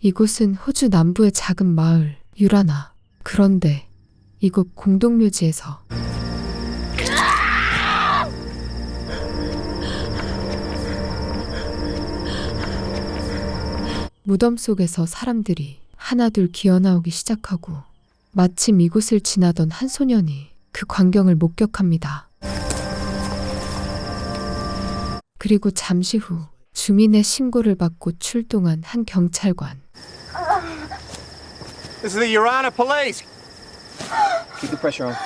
이곳은 호주 남부의 작은 마을 유라나. 그런데 이곳 공동묘지에서 무덤 속에서 사람들이 하나둘 기어나오기 시작하고 마침 이곳을 지나던 한 소년이 그 광경을 목격합니다. 그리고 잠시 후 주민의 신고를 받고 출동한 한 경찰관. This is the Urana police. Keep the pressure on.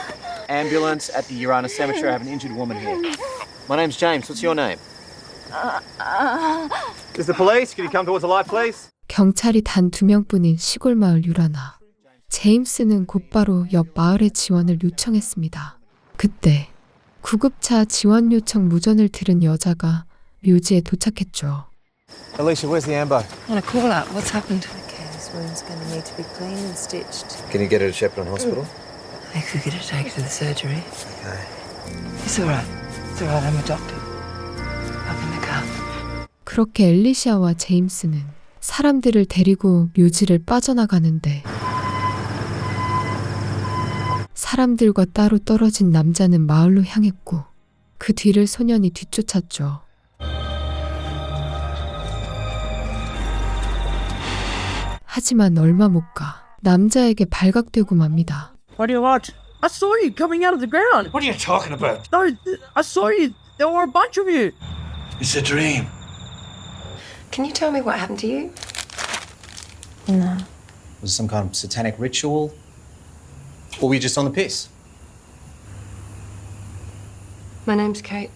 Ambulance at the Urana cemetery. I have an injured woman here. My name's James. What's your name? This is the police. Can you come towards the light, please? 경찰이 단 2명뿐인 시골 마을 유라나. 제임스는 곧바로 옆 마을의 지원을 요청했습니다. 그때 구급차 지원 요청 무전을 들은 여자가 묘지에 도착했죠. Alicia, where's the ambo? On a call out, what's happened? Okay, this wound's going to need to be cleaned and stitched. Can you get her to Shepparton Hospital? I could get her taken to the surgery. Okay. It's all right. It's all right. I'm a doctor. Up in the car. 그렇게 엘리시아와 제임스는 사람들을 데리고 묘지를 빠져나가는데 사람들과 따로 떨어진 남자는 마을로 향했고 그 뒤를 소년이 뒤쫓았죠. 하지만 얼마 못 가 남자에게 발각되고 맙니다. What do you want? I saw you coming out of the ground. What are you talking about? No, I saw you. There were a bunch of you. It's a dream. Can you tell me what happened to you? No. Was it some kind of satanic ritual? Or were you just on the piss? My name's Kate.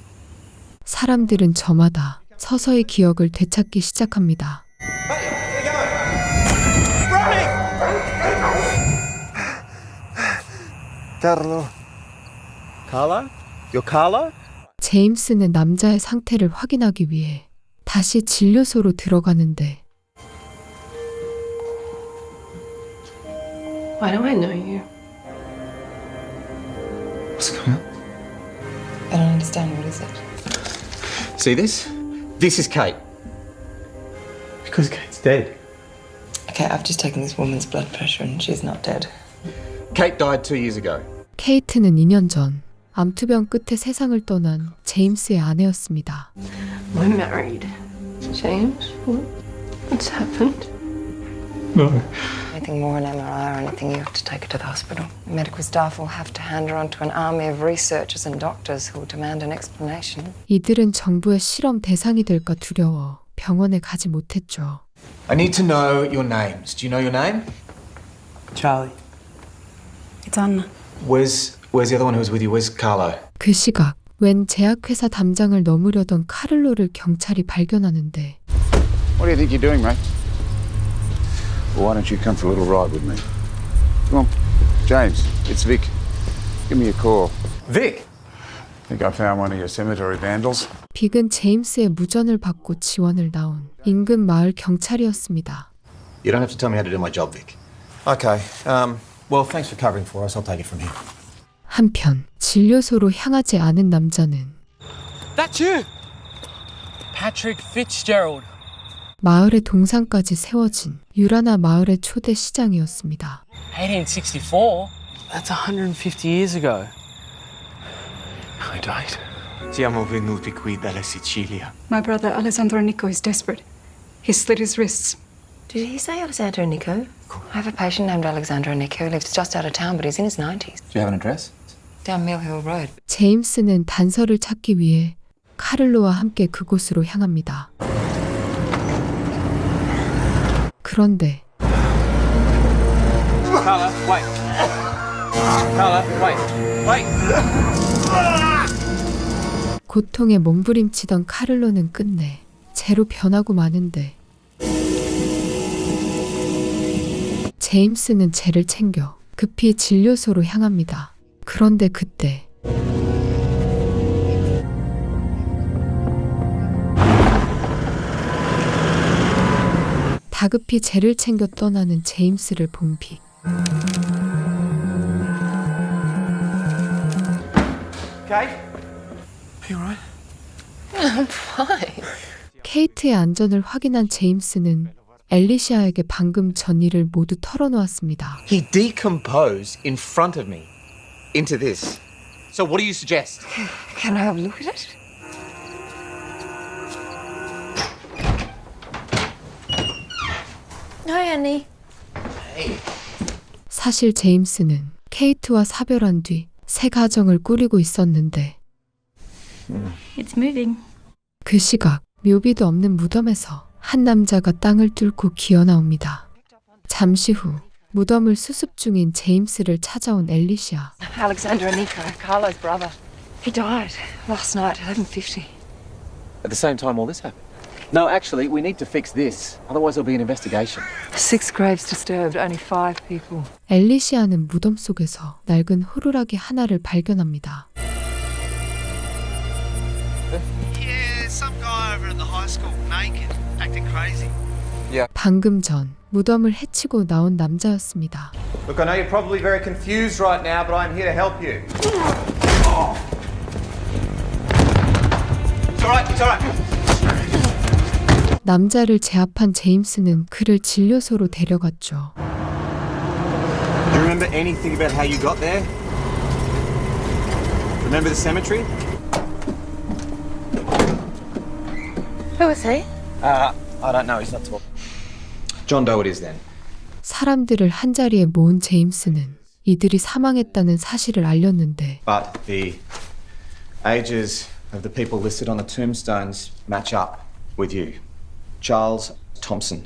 사람들은 저마다 서서히 기억을 되찾기 시작합니다. Carlo. Carlo? You're Carlo? 제임스는 남자의 상태를 확인하기 위해 다시 진료소로 들어가는데 Why do I know you? What's going on? I don't understand. What is it? See this? This is Kate. Because Kate's dead. Okay, I've just taken this woman's blood pressure and she's not dead. Kate died 2 years ago. 케이트는 2년 전 암투병 끝에 세상을 떠난 제임스의 아내였습니다. We're married. James, what's happened? Anything more, an MRI or anything, you have to take her to the hospital. Medical staff will have to hand her on to an army of researchers and doctors who will demand an explanation. 이들은 정부의 실험 대상이 될까 두려워 병원에 가지 못했죠. I need to know your names. Do you know your name? Charlie. It's Anna. Where's the other one who was with you? Where's Carlo? 그 시각 웬 제약회사 담장을 넘으려던 카를로를 경찰이 발견하는데 What do you think you're doing, mate? Well, why don't you come for a little ride with me? Come on. James, it's Vic. Give me a call. Vic! Think I found one of your cemetery vandals? 빅은 제임스의 무전을 받고 지원을 나온 인근 마을 경찰이었습니다. You don't have to tell me how to do my job, Vic. Okay. Well, thanks for covering for us. I'll take it from here. 한편 진료소로 향하지 않은 남자는 That's you! Patrick Fitzgerald. 마을의 동상까지 세워진 유라나 마을의 초대 시장이었습니다. 1864? That's 150 years ago. I died. Siamo venuti qui dalla Sicilia. My brother Alessandro Nico is desperate. He slit his wrists. Did he say Alessandro Nico? I have a patient named Alexandra Nico who lives just out of town, but he's in his 90s. Do you have an address? Down Mill Hill Road. 제임스는 단서를 찾기 위해 카를로와 함께 그곳으로 향합니다. 그런데 Carla, wait. Carla, wait. Wait! 고통에 몸부림치던 카를로는 끝내 재로 변하고 마는데 제임스는 재를 챙겨 급히 진료소로 향합니다. 그런데 그때 다급히 재를 챙겨 떠나는 제임스를 본 빅. Kate? Are you alright? I'm fine. 케이트의 안전을 확인한 제임스는 엘리시아에게 방금 전 일을 모두 털어놓았습니다. He decomposed in front of me into this. So what do you suggest? Can I have a look at it? Hi, Annie. 사실 제임스는 케이트와 사별한 뒤 새 가정을 꾸리고 있었는데 It's moving. 그 시각 묘비도 없는 무덤에서 한 남자가 땅을 뚫고 기어나옵니다. 잠시 후 무덤을 수습 중인 제임스를 찾아온 엘리시아. Alexander and Nico, Carlo's brother. He died last night at 11:50. At the same time all this happened? No, actually, we need to fix this. Otherwise there'll be an investigation. 6 graves disturbed, only 5 people. 엘리시아는 무덤 속에서 낡은 호루라기 하나를 발견합니다. Yeah, some guy over at the high school, naked, acting crazy. 방금 전 무덤을 헤치고 나온 남자였습니다. Look, I know you're probably very confused right now, but I'm here to help you. It's all right, it's all right. 남자를 제압한 제임스는 그를 진료소로 데려갔죠. Do you remember anything about how you got there? Remember the cemetery? Who is he? I don't know, he's not talking. John Doe it is then. 사람들을 한자리에 모은 제임스는 이들이 사망했다는 사실을 알렸는데 But the ages of the people listed on the tombstones match up with you. Charles Thompson,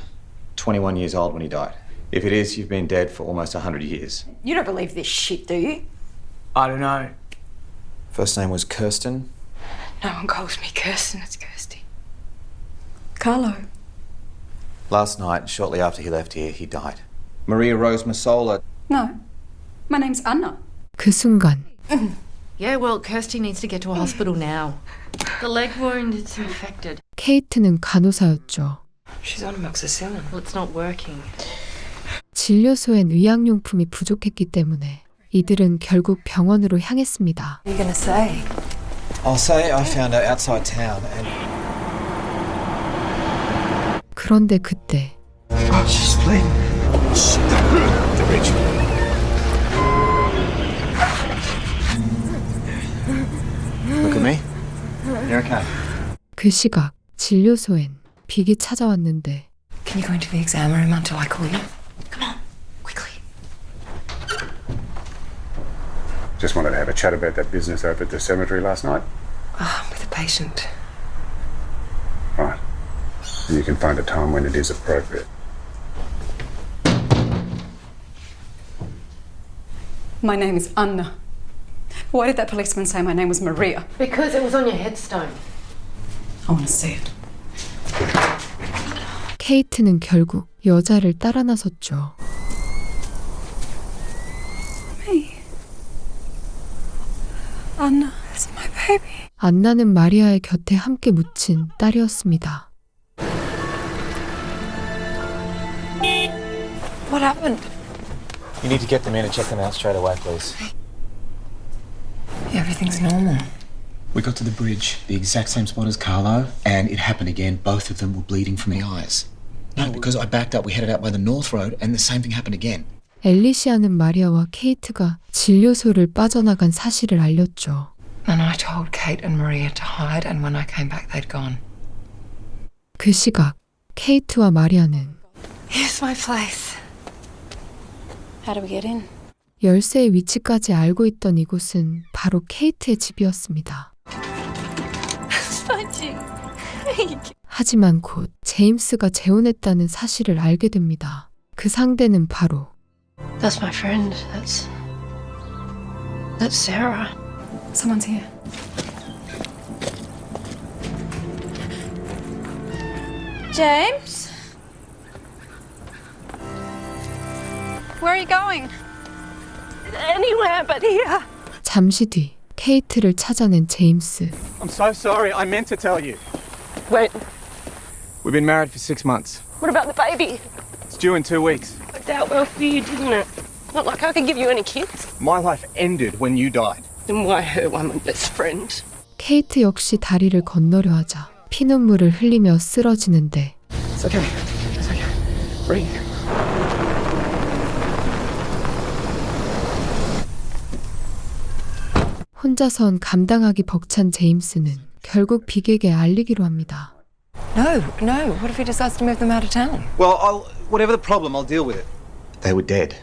21 years old when he died. If it is, you've been dead for almost 100 years. You don't believe this shit, do you? I don't know. First name was Kirsten. No one calls me Kirsten, it's Kirsty. Carlo. Last night, shortly after he left here, he died. Maria Rose Masola. No. My name's Anna. 그 순간 Yeah, well, Kirsty needs to get to a hospital now. The leg wound, it's infected. 케이트는 간호사였죠. She's on amoxicillin. Well, it's not working. 진료소엔 의약용품이 부족했기 때문에 이들은 결국 병원으로 향했습니다. What are you going to say? I'll say I found her outside town and... 그런데 그때 Oh, she's bleeding. The bridge. Look at me. You're okay. 그 시각 진료소엔 빅이 찾아왔는데 Can you go into the exam room until I call you? Come on, quickly. Just wanted to have a chat about that business over at the cemetery last night. I'm with a patient. Right. And you can find a time when it is appropriate. My name is Anna. Why did that policeman say my name was Maria? Because it was on your headstone. I want to see it. 케이트는 결국 여자를 따라 나섰죠. Me. Anna is my baby. 안나는 마리아의 곁에 함께 묻힌 딸이었습니다. What happened? You need to get them in and check them out straight away, please. Everything's normal. We got to the bridge, the exact same spot as Carlo, and it happened again. Both of them were bleeding from the eyes. No, because I backed up, we headed out by the North Road, and the same thing happened again. 엘리시아는 마리아와 케이트가 진료소를 빠져나간 사실을 알렸죠. And I told Kate and Maria to hide, and when I came back, they'd gone. 그 시각 케이트와 마리아는 Here's my place. How do we get in? 열쇠의 위치까지 알고 있던 이곳은 바로 케이트의 집이었습니다. 하지만 곧 제임스가 재혼했다는 사실을 알게 됩니다. 그 상대는 바로 That's my friend. That's Sarah. Someone's here. James? Where are you going? Anywhere but here. 잠시 뒤 케이트를 찾아낸 제임스. I'm so sorry, I meant to tell you. Wait, We've been married for 6 months. what about the baby? It's due in 2 weeks. Worked out well for you, didn't it? Not like I could give you any kids. My life ended when you died. Then why her? I'm my best friend. 케이트 역시 다리를 건너려 하자 피눈물을 흘리며 쓰러지는데 It's okay. It's okay. Breathe. 혼자선 감당하기 벅찬 제임스는 결국 빅에게 알리기로 합니다. No. What if he decides to move them out of town? Well, whatever the problem, I'll deal with it. They were dead.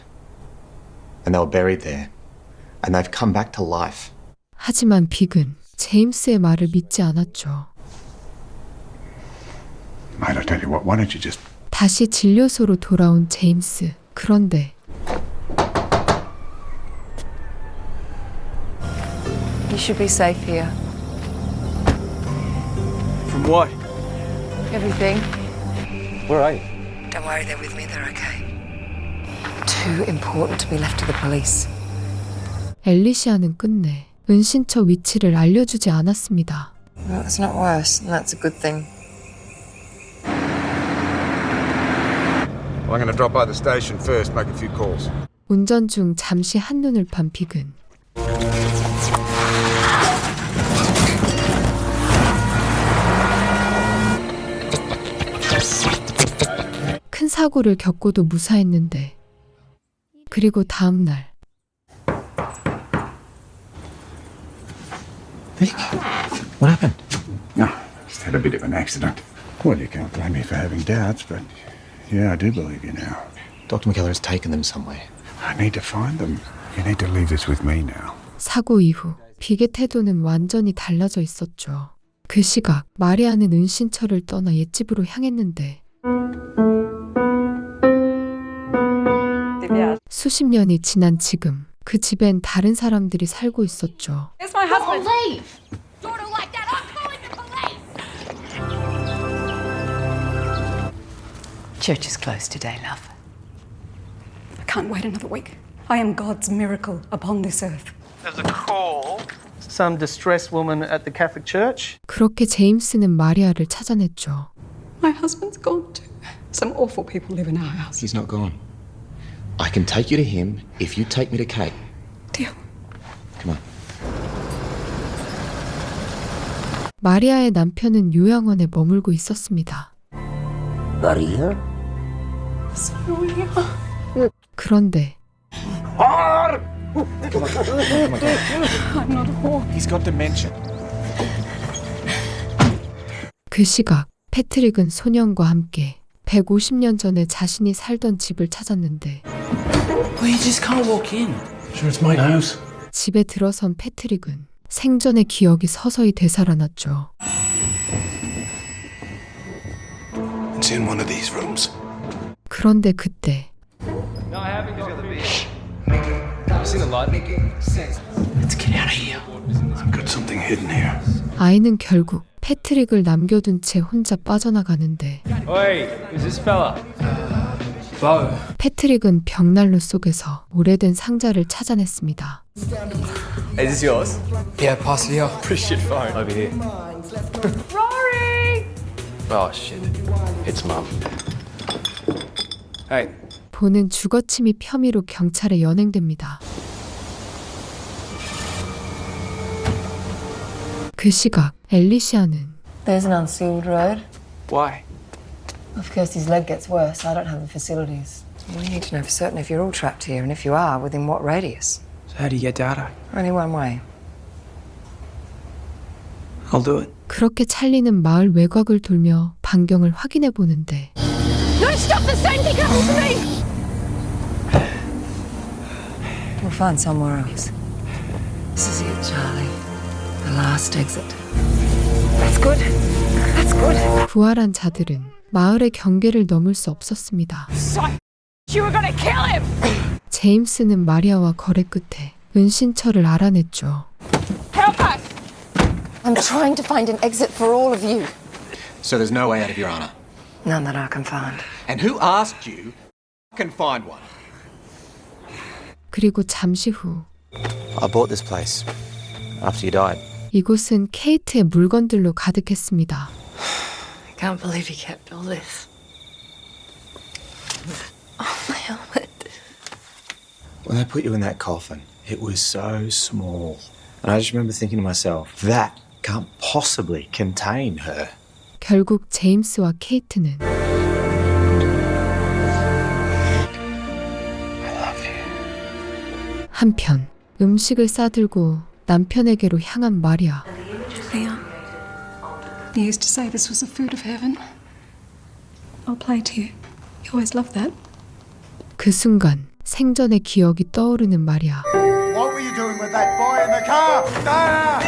And they were buried there. And they've come back to life. 하지만 빅은 제임스의 말을 믿지 않았죠. Mate, I tell you what, why don't you just... 다시 진료소로 돌아온 제임스. 그런데 You should be safe here. From what? Everything. Where are you? Don't worry, they're with me. They're okay. Too important to be left to the police. 앨리시아는 끝내 은신처 위치를 알려주지 않았습니다. Well, it's not worse, and that's a good thing. Well, I'm going to drop by the station first, make a few calls. 운전 중 잠시 한눈을 판 빅은 큰 사고를 겪고도 무사했는데 그리고 다음 날 Vic, what happened? No, just had a bit of an accident. Well, you can't blame me for having doubts, but yeah, I do believe you now. Dr. McKellar has taken them somewhere. I need to find them. You need to leave this with me now. 사고 이후 빅의 태도는 완전히 달라져 있었죠. 그 시각 마리아는 은신처를 떠나 옛집으로 향했는데 수십 년이 지난 지금 그 집엔 다른 사람들이 살고 있었죠. It's my husband. Leave! Church is closed today, love. I can't wait another week. I am God's miracle upon this earth. There's a call. Some distressed woman at the Catholic Church. 그렇게 제임스는 마리아를 찾아냈죠. My husband's gone too. Some awful people live in our house. He's not gone. I can take you to him if you take me to Kate. Deal. Come on. 마리아의 남편은 요양원에 머물고 있었습니다. Sorry. 그런데 I'm not a whore. He's got dementia. 그 시각 패트릭은 소년과 함께 150년 전에 자신이 살던 집을 찾았는데 Well, you just can't walk in. Sure, it's my house. 집에 들어선 패트릭은 생전의 기억이 서서히 되살아났죠. It's in one of these rooms. 그런데 그때 Seen the light? Let's get out of here. I've got something hidden here. 아이는 결국 패트릭을 남겨둔 채 혼자 빠져나가는데 Oi, who's this fella? Bo. 패트릭은 벽난로 속에서 오래된 상자를 찾아냈습니다. Is this yours? Yeah, pass it here. Pretty shit phone. Over here. Rory! Oh, shit. It's mum. Hey. 보는 주거침입 혐의로 경찰에 연행됩니다. 그 시각 앨리시아는 There's an unsealed road. Why? If Kirsty's leg gets worse, I don't have the facilities. We need to know for certain if you're all trapped here, and if you are, within what radius. So how do you get data? Only one way. I'll do it. 그렇게 찰리는 마을 외곽을 돌며 반경을 확인해 보는데 No, stop! There's something happening to me! We'll find somewhere else. This is it, Charlie. The last exit. That's good. That's good. 부활한 자들은 마을의 경계를 넘을 수 없었습니다. You were gonna kill him! 제임스는 마리아와 거래 끝에 은신처를 알아냈죠. Help us! I'm trying to find an exit for all of you. So there's no way out of your honor. None that I can find. And who asked you can find one? 그리고 잠시 후 I bought this place after you died. 이곳은 케이트의 물건들로 가득했습니다. I can't believe he kept all this. Oh, my helmet. When they put you in that coffin, it was so small. And I just remember thinking to myself, that can't possibly contain her. 결국 제임스와 케이트는 한편 음식을 싸들고 남편에게로 향한 마리아. Leon, you used to say this was the food of heaven. I'll play to you. You always loved that. 그 순간 생전의 기억이 떠오르는 마리아. What were you doing with that boy in the car? Diana!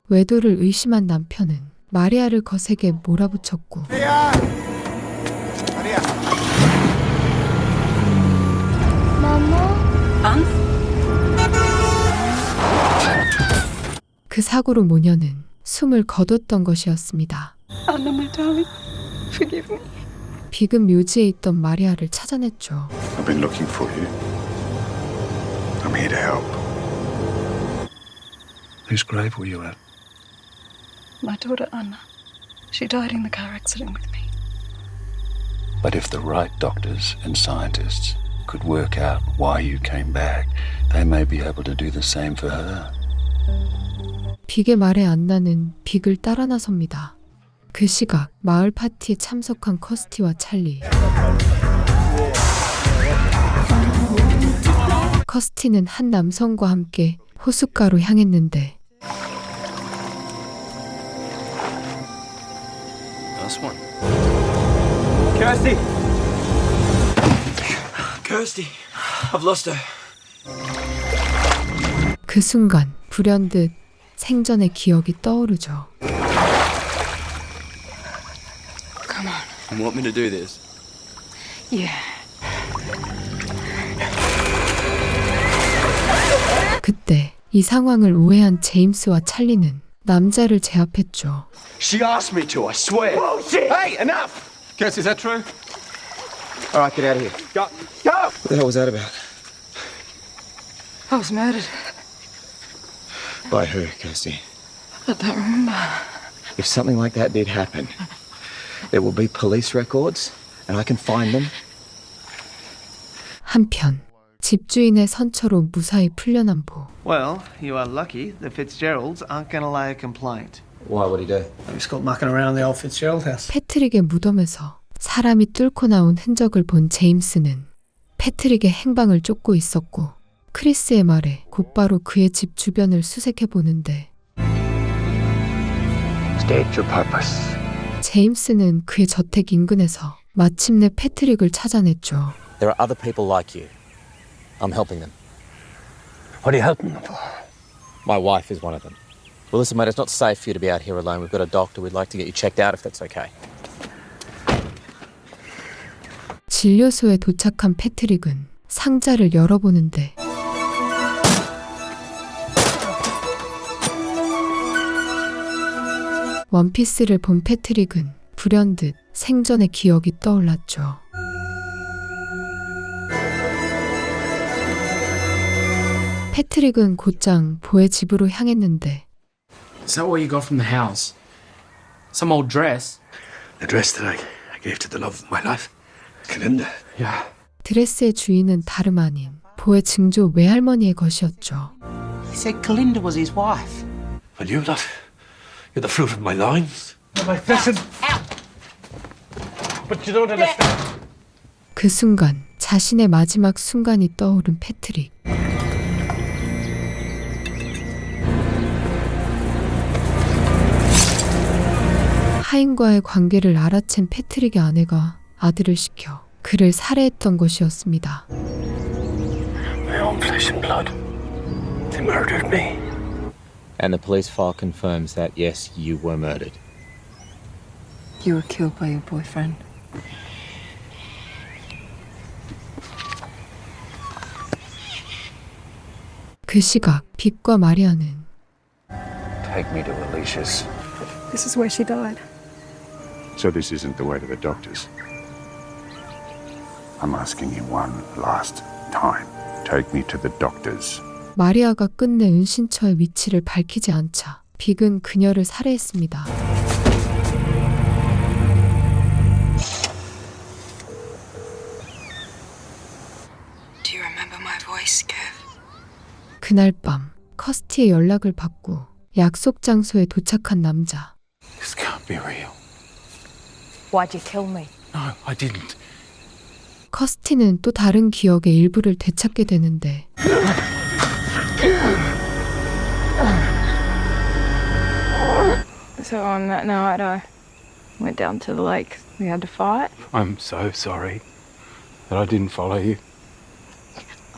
외도를 의심한 남편은 마리아를 거세게 몰아붙였고 Maria! Maria! 그 사고로 모녀는 숨을 거뒀던 것이었습니다. Anna, my darling, forgive me. 비금 묘지에 있던 마리아를 찾아냈죠. I've been looking for you. I'm here to help. Whose grave were you at? My daughter Anna. She died in the car accident with me. But if the right doctors and scientists could work out why you came back, they may be able to do the same for her. 빅의 말에 안나는 빅을 따라 나섭니다. 그 시각 마을 파티에 참석한 커스티와 찰리. 커스티는 한 남성과 함께 호숫가로 향했는데 Nice one. Kirsty! Kirsty, I've lost her. 그 순간 불현듯 생전의 기억이 떠오르죠. Come on. You want me to do this? Yeah. 그때 이 상황을 오해한 제임스와 찰리는 남자를 제압했죠. She asked me to, I swear. Bullshit! Hey, enough! Kirsty, is that true? All right, get out of here. Go! Go! What the hell was that about? I was murdered. By who, Kirsty? I don't remember. If something like that did happen, there will be police records, and I can find them. 한편 집주인의 선처로 무사히 풀려난 보. Well, you are lucky the Fitzgeralds aren't going to lay a complaint. Why would he do? He was caught mucking around the old Fitzgerald house. 패트릭의 무덤에서 사람이 뚫고 나온 흔적을 본 제임스는 패트릭의 행방을 쫓고 있었고 크리스의 말에 곧바로 그의 집 주변을 수색해 보는데 State your purpose. 제임스는 그의 저택 인근에서 마침내 패트릭을 찾아냈죠. There are other people like you. I'm helping them. What are you helping them for? My wife is one of them. Well, listen, mate, it's not safe for you to be out here alone. We've got a doctor. We'd like to get you checked out if that's okay. 진료소에 도착한 패트릭은 상자를 열어보는데 원피스를 본 패트릭은 불현듯 생전의 기억이 떠올랐죠. 패트릭은 곧장 보의 집으로 향했는데 Is that what you got from the house? Some old dress? The dress that I gave to the love of my life. Kalinda. Yeah. 드레스의 주인은 다름 아닌 보의 증조 외할머니의 것이었죠. He said Kalinda was his wife. And you're the fruit of my loins. Listen. But you don't understand. 그 순간 자신의 마지막 순간이 떠오른 패트릭. 하인과의 관계를 알아챈 패트릭의 아내가 아들을 시켜 그를 살해했던 것이었습니다. My own flesh and blood. They murdered me. And the police file confirms that, yes, you were murdered. You were killed by your boyfriend. 그 시각 빅과 마리아는 Take me to Alicia's. This is where she died. So this isn't the way to the doctors. I'm asking you one last time. Take me to the doctors. 마리아가 끝내 은신처의 위치를 밝히지 않자 빅은 그녀를 살해했습니다. Do you remember my voice, Kev? 그날 밤 커스티의 연락을 받고 약속 장소에 도착한 남자. This can't be real. Why'd you kill me? No, I didn't. 커스티는 또 다른 기억의 일부를 되찾게 되는데 So on that night, I went down to the lake. We had to fight. I'm so sorry that I didn't follow you,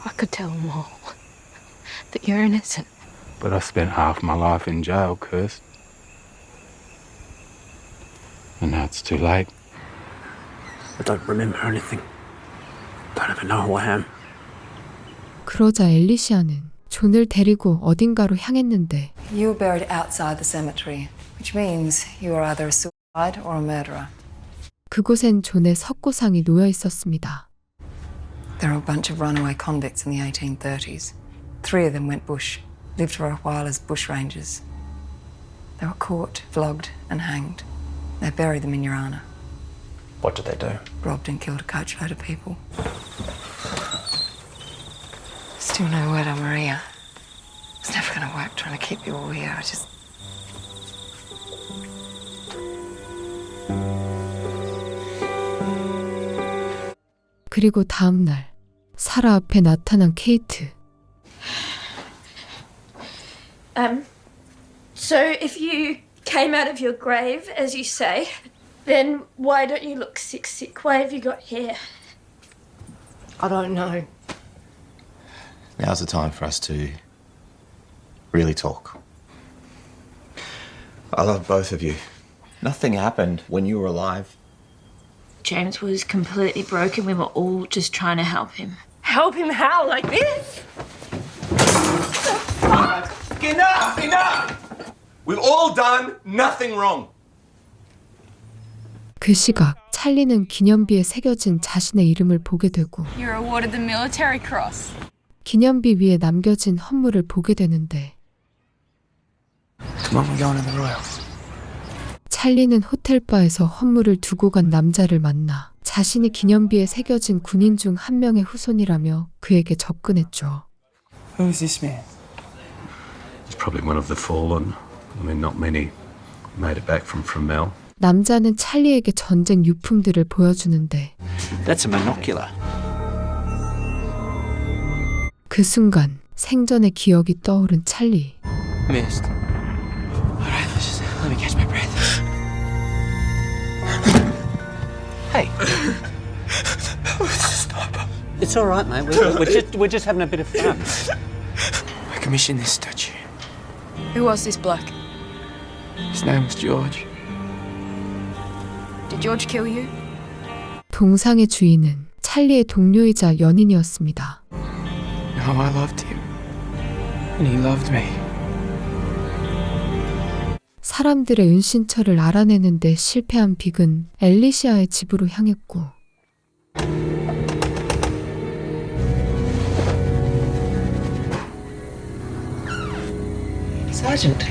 I could tell them all that you're innocent. but I spent half my life in jail, Kirst. And now it's too late. I don't remember anything. Don't even know who I am. 그러자 엘리시아는 존을 데리고 어딘가로 향했는데 You were buried outside the cemetery, which means you were either a suicide or a murderer. 그곳엔 존의 석고상이 놓여 있었습니다. There were a bunch of runaway convicts in the 1830s. 3 of them went bush, lived for a while as bushrangers. They were caught, flogged, and hanged. They buried them in Urana. What did they do? Robbed and killed a coachload of people. Still no word on Maria. It's never going to work trying to keep you all here. I just... 그리고 다음 날 사라 앞에 나타난 케이트. So if you came out of your grave, as you say, then why don't you look sick? Why have you got hair? I don't know. Now's the time for us to really talk. I love both of you. Nothing happened when you were alive. James was completely broken. We were all just trying to help him. Help him how? Like this? Enough! We've all done nothing wrong. 그 시각 찰리는 기념비에 새겨진 자신의 이름을 보게 되고 You're awarded the Military Cross. 기념비 위에 남겨진 헌물을 보게 되는데 Come on, we're going to the Royals. 찰리는 호텔바에서 헌물을 두고 간 남자를 만나 자신이 기념비에 새겨진 군인 중 한 명의 후손이라며 그에게 접근했죠. Who is this man? He's probably one of the fallen. I mean, not many made it back from Fromell. 남자는 찰리에게 전쟁 유품들을 보여주는데 That's a monocular. 그 순간 생전의 기억이 떠오른 찰리. Missed. All right, let me catch my breath. Hey. It's all right, mate. We're just having a bit of fun. I commissioned this statue. Who was this bloke? His name was George. Did George kill you? 동상의 주인은 찰리의 동료이자 연인이었습니다. No, I loved him. And he loved me. 사람들의 은신처를 알아내는데 실패한 빅은 엘리시아의 집으로 향했고 Sergeant.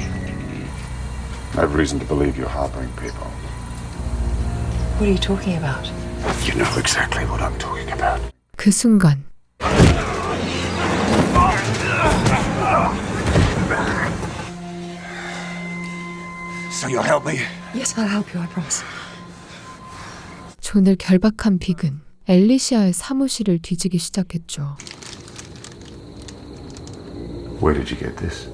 I have reason to believe you're harboring people. What are you talking about? You know exactly what I'm talking about. 그 순간 So you'll help me? Yes, I'll help you, I promise. 존을 결박한 빅은 엘리시아의 사무실을 뒤지기 시작했죠. Where did you get this?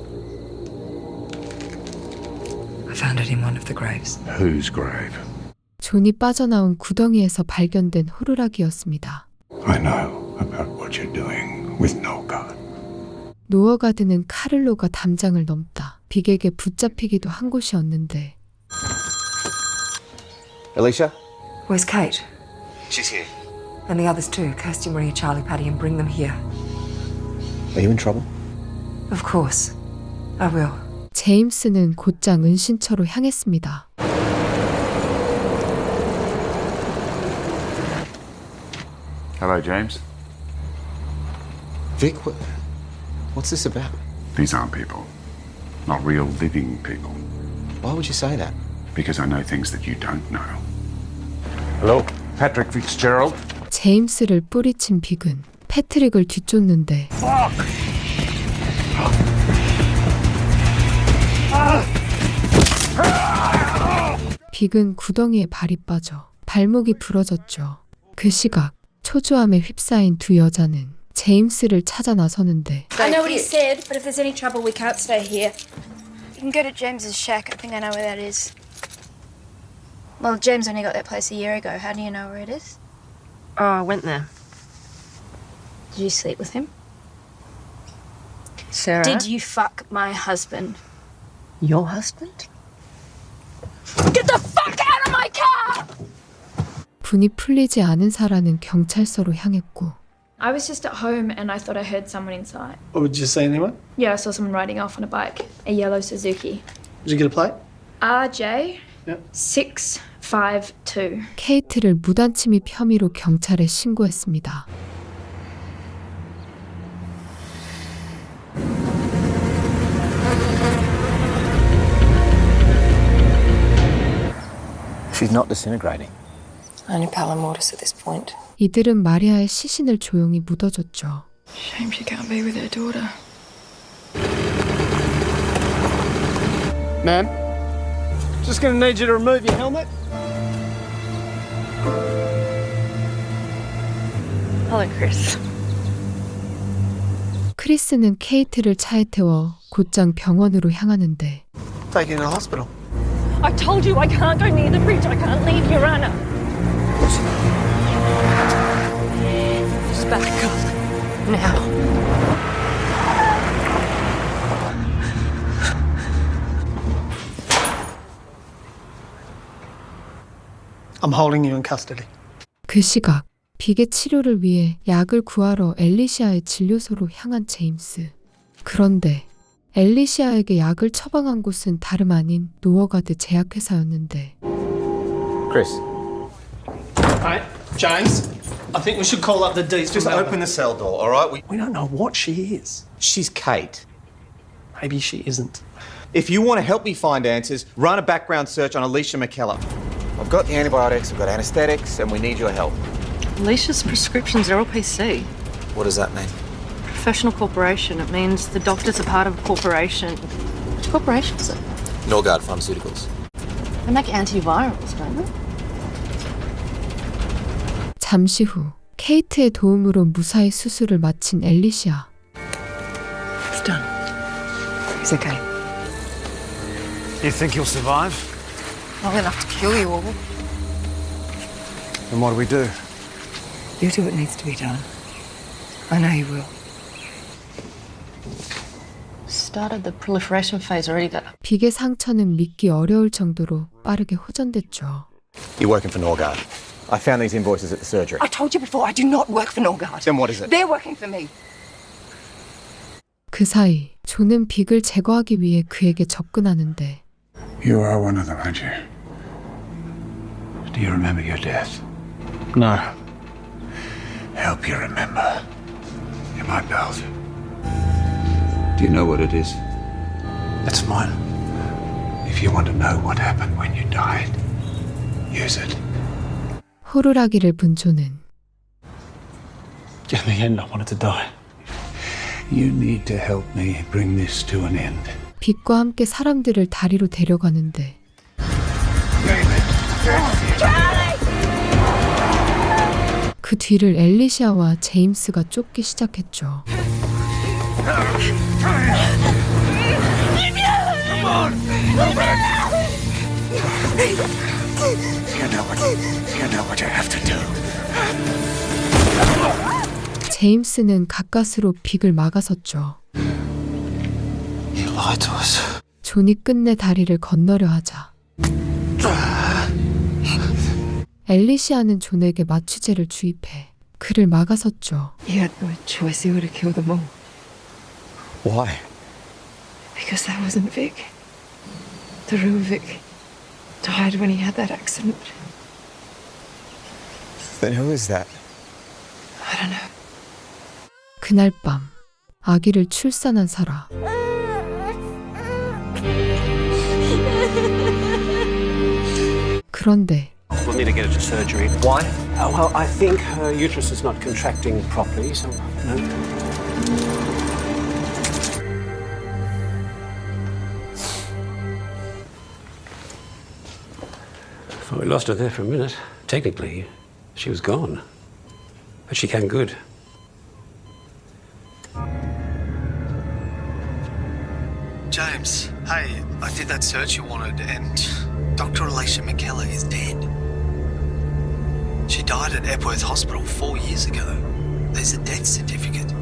I found it in one of the graves. Whose grave? 존이 빠져나온 구덩이에서 발견된 호루라기였습니다. I know about what you're doing with no God. 노어가드는 카를로가 담장을 넘다 빅에게 붙잡히기도 한 곳이었는데 Alicia? Where's Kate? She's here. And the others too. Kirsty, Maria, Charlie, Paddy, and bring them here. Are you in trouble? Of course. I will. 제임스는 곧장 은신처로 향했습니다. Hello, James. Vic, what's this about? These aren't people. Not real living people. Why would you say that? Because I know things that you don't know. Hello, Patrick Fitzgerald. 제임스를 뿌리친 빅은 패트릭을 뒤쫓는데 빅은 구덩이에 발이 빠져 발목이 부러졌죠. 그 시각 초조함에 휩싸인 두 여자는 제임스를 찾아 나서는데 I know what he said, but if there's any trouble, we can't stay here. You can go to James's shack. I think I know where that is. Well, James only got that place a year ago. How do you know where it is? Oh, I went there. Did you sleep with him? Sarah? Did you fuck my husband? Your husband? Get the fuck out of my car! 분이 풀리지 않은 사라는 경찰서로 향했고 I was just at home and I thought I heard someone inside. Oh, did you see anyone? Yeah, I saw someone riding off on a bike, a yellow Suzuki. Did you get a plate? RJ Yep. 652. 케이트를 무단침입 혐의로 경찰에 신고했습니다. She's not disintegrating. Only pallor mortis at this point. 이들은 마리아의 시신을 조용히 묻어줬죠. Shame she can't be with her daughter. Ma'am, just gonna need you to remove your helmet. Hello, Chris. 크리스는 케이트를 차에 태워 곧장 병원으로 향하는데 Take you to the hospital. I told you I can't go near the bridge. I can't leave your Anna. Just back up. Now. I'm holding you in custody. 그 시각 빅의 치료를 위해 약을 구하러 엘리시아의 진료소로 향한 제임스. 그런데 엘리시아에게 약을 처방한 곳은 다름 아닌 노어가드 제약회사였는데 Chris. Hey, James, I think we should call up the D's. Just open the cell door, all right? We don't know what she is. She's Kate. Maybe she isn't. If you want to help me find answers, run a background search on Alicia McKellar. I've got the antibiotics, I've got anesthetics, and we need your help. Alicia's prescriptions are LPC. What does that mean? Professional corporation. It means the doctors are part of a corporation. Which corporation is it? Norgard Pharmaceuticals. They make antivirals, don't they? 잠시 후 케이트의 도움으로 무사히 수술을 마친 엘리시아. It's done. He's okay. You think he'll survive? Long enough to kill you all. Then what do we do? You do what needs to be done. I know you will. Started the proliferation phase already. 빅의 상처는 믿기 어려울 정도로 빠르게 호전됐죠. You're working for Norgard. I found these invoices at the surgery. I told you before, I do not work for Norgard. Then what is it? They're working for me. 그 사이 존은 빅을 제거하기 위해 그에게 접근하는데 You are one of them, aren't you? Do you remember your death? No. Help you remember. You might be able to. Do you know what it is? It's mine. If you want to know what happened when you died, use it. 호루라기를 분 존은 In the end, I wanted to die. You need to help me bring this to an end. 빅과 함께 사람들을 다리로 데려가는데 그 뒤를 엘리시아와 제임스가 쫓기 시작했죠. You know what you have to do. 제임스는 가까스로 빅을 막아섰죠. You lied to us. 존이 끝내 다리를 건너려 하자 엘리시아는 존에게 마취제를 주입해 그를 막아섰죠. You had no choice. You were to kill them all. Why? Because that wasn't Vic. The real Vic died when he had that accident. Then who is that? I don't know. 그날 밤 아기를 출산한 사라. 그런데 We'll need to get her to surgery. Why? Well, I think her uterus is not contracting properly, so no. Thought we lost her there for a minute. Technically, she was gone. but she came good. James, hey, I did that search you wanted, and Dr. Alicia McKellar is dead. She died at Epworth Hospital 4 years ago. There's a death certificate.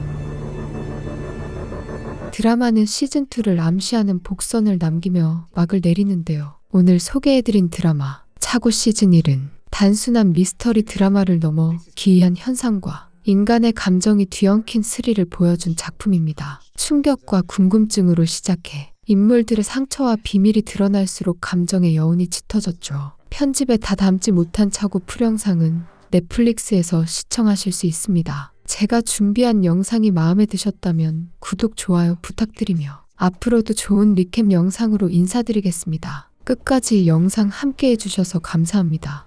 드라마는 시즌2를 암시하는 복선을 남기며 막을 내리는데요. 오늘 소개해드린 드라마 차고 시즌1은 단순한 미스터리 드라마를 넘어 기이한 현상과 인간의 감정이 뒤엉킨 스릴을 보여준 작품입니다. 충격과 궁금증으로 시작해 인물들의 상처와 비밀이 드러날수록 감정의 여운이 짙어졌죠. 편집에 다 담지 못한 차고 풀영상은 넷플릭스에서 시청하실 수 있습니다. 제가 준비한 영상이 마음에 드셨다면 구독, 좋아요 부탁드리며 앞으로도 좋은 리캡 영상으로 인사드리겠습니다. 끝까지 영상 함께 해주셔서 감사합니다.